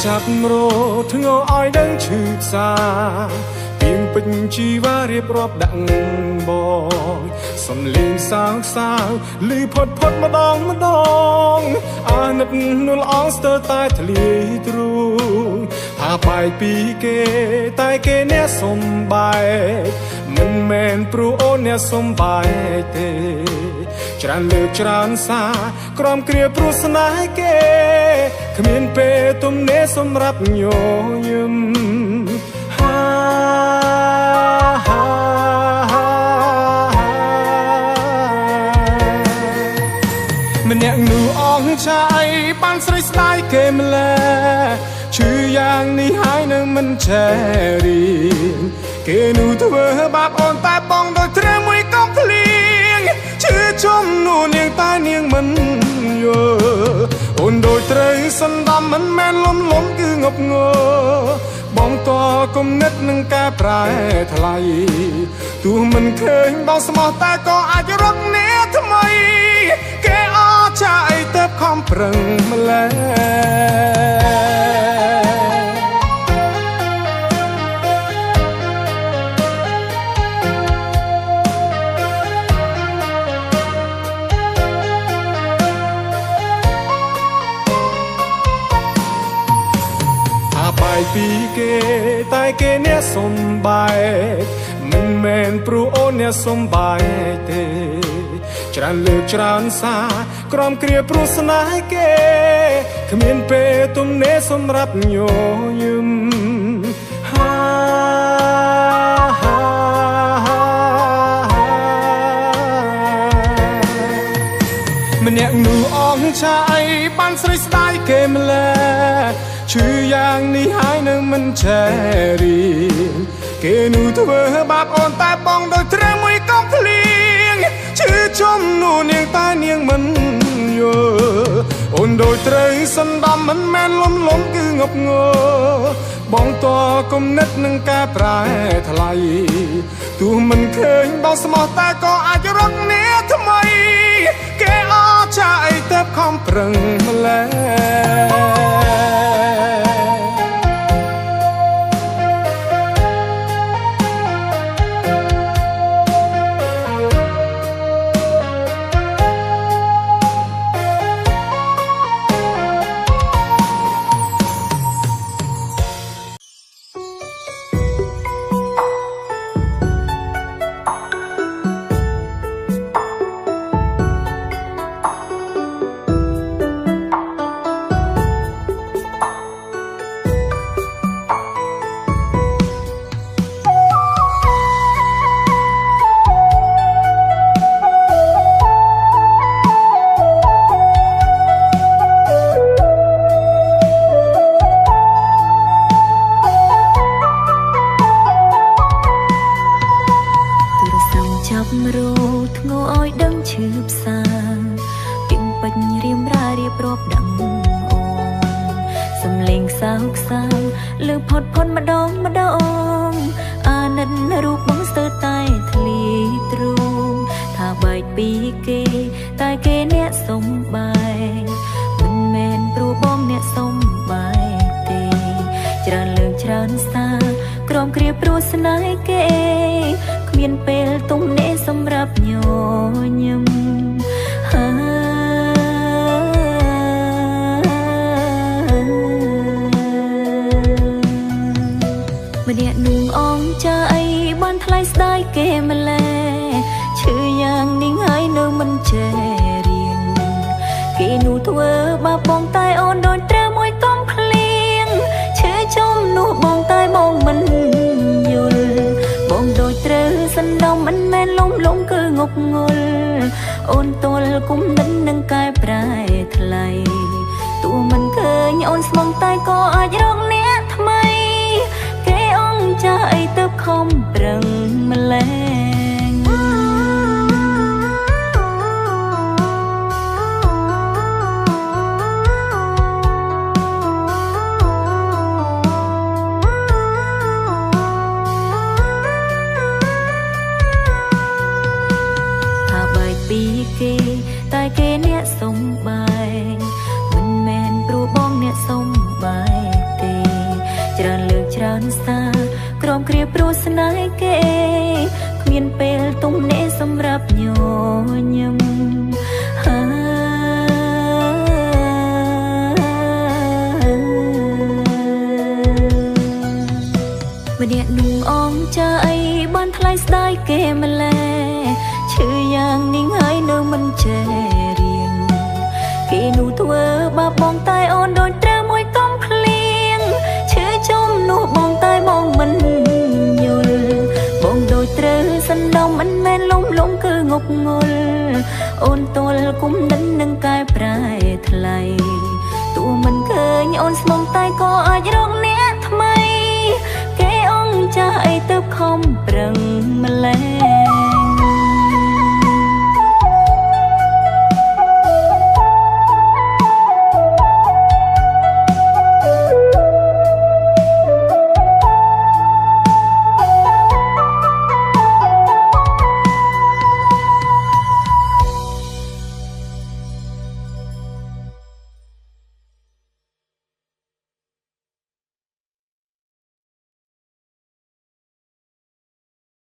ចាប់រោធ្ងរឲ្យដឹងឈឺផ្សាពីងពេញជីវ៉ារៀបរាប់ដាក់បងសំលេងសើចលឺផុតម្ដងអាណិតនួលអងស្ទើរតែធ្លាយទ្រូងថាបាយពីគេតែគេអ្នកសំបែកមិនមែនព្រោះអូនអ្នកសំបែកទេច្រើនលើកច្រើនសារក្រំគ្រាព្រោះស្នេហ៍គេគ្មានពេលទំនេរសម្រាប់ញញឹមម្នាក់នោះអងឆាយបានស្រីស្ដាយគេម្ល៉េះឈឺយ៉ាងនេះហើយនឹងមិនចែរីគេនោះធ្វើបាបអូនតែបងដោយត្រាមួយកុំភ្លៀងឈឺជុំនោះនាងតែនាងមិនយល់អូនដោយត្រូវសន្តំមិនមែនលំគឺងប់ងល់បងតគំនិតនឹងការប្រែថ្លៃទោះមិនឃើញបងស្មោះតែក៏អាចរកអ្នកថ្មីគេអចាអីទៅខំប្រឹងម្ល៉េះបាយពីគេតែគេអ្នកសំបែកមិនមែនព្រោះអូនអ្នកសំបែកទេច្រើនលើកច្រើនសារក្រំគ្រាព្រោះស្នេហ៍គេគ្មានពេលទំនេរសម្រាប់ញញឹមម្នាក់នោះអងឆាយបានស្រីស្ដាយគេម្ល៉េះឈឺយ៉ាងនេះហើយនឹងមិនចែរីគេនោះធ្វើបាបអូនតែបងដោយត្រាមួយកុំភ្លៀងឈឺជុំនោះនាងតែនាងមិនយល់អូនដោយត្រូវសន្តំមិនមែនលំគឺងប់ងល់បងតគំនិតនឹងការប្រែថ្លៃទោះមិនឃើញបងស្មោះតែក៏អាចរកអ្នកថ្មីគេអចាអីទៅខំប្រឹងម្ល៉េះលើផុតម្ដងអាណិតរូបបងស្ទើរតែធ្លាយទ្រូងថាបែកពីគេតែគេអ្នកសំបែកមិនមែនព្រោះបងអ្នកសំបែកទេច្រើនលើកច្រើនសារក្រំគ្រាព្រោះស្នេហ៍គេគ្មានពេលទំនេរសម្រាប់ញញឹមម្នាក់នោះអងចាអីបានថ្លៃស្ដាយគេម្ល៉េះឈឺយ៉ាងនេះហើយនៅមិនចេះរៀងគេនោះធ្វើបាបបងតែអូនដូចត្រូវមួយកុំភ្លៀងឈឺជុំនោះបងតែបងមិនយល់បងដូចត្រូវសន្តំមិនមែនលំគឺងប់ងល់អូនទល់គុំនិននឹងកែប្រែថ្លៃទោះមិនឃើញអូនស្មងតែក៏អាចរកអ្នកថ្មីចាអីទៅខំប្រឹងម្ល៉េះថាបែកពីគេតែគេអ្នកសំបែកមិនមែនព្រោះបងអ្នកសំបែក មគ្រាព្រោះស្នេហ៍គេគ្មានពេលទំនេរសម្រាប់ញញឹមម្នាក់នោះអងចាអីបានថ្លៃស្ដាយគេម្ល៉េះឈឺយ៉ាងនេះហើយនៅមិនចេះរៀងគេនោះធ្វើបាបបងតែអូនដូចត្រូវមួយកុំភ្លៀងឈឺជុំនោះបងតែបងមិនយល់បងដូចត្រូវសណ្ដំមិនមែនលំគឺងប់ងល់អូនទល់គុំនឹងនឹងកែប្រែថ្លៃទោះមិនឃើញអូនស្មងតែក៏អាចរកអ្នកថ្មីគេអងចាស់អីទៅខំប្រឹងម្ល៉េះ